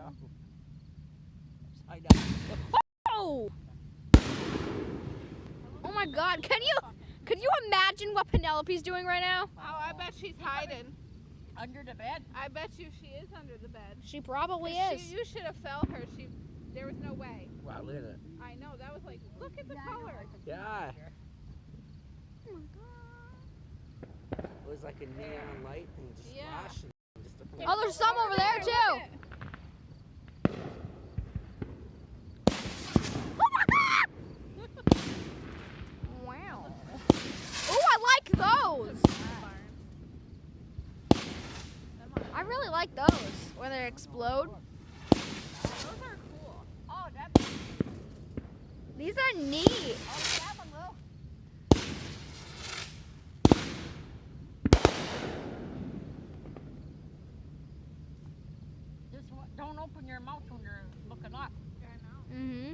down. Upside down. Oh! Oh my God! Can you imagine what Penelope's doing right now? Oh, I bet she's hiding. Under the bed? I bet you she is under the bed. She probably If is. you should have felt her. There was no way. Wow, look at it. I know, that was like, look at the color. Yeah. Oh my God. It was like a neon light thing just flashing. Just different. Oh, there's some over there too. Oh my God! Wow. Oh, I like those. I really like those when they explode. Those are cool. Oh, that. These are neat. Oh, that one will. Just don't open your mouth when you're looking up. I know. Mm-hmm.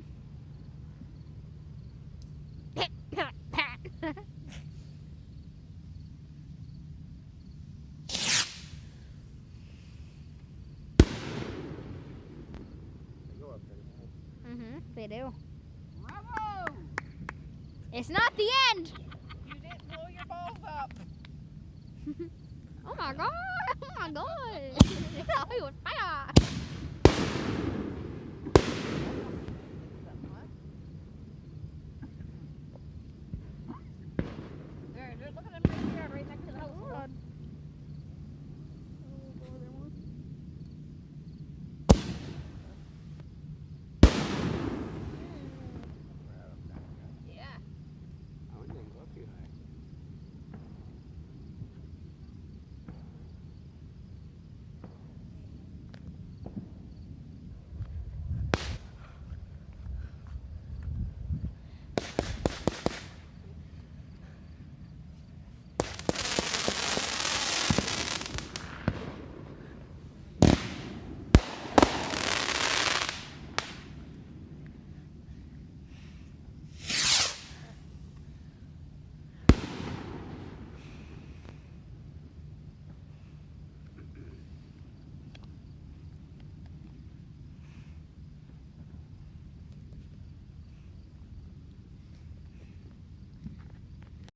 They do. Bravo! It's not the end. You didn't blow your balls up. Oh my God! Oh my God! It was fire.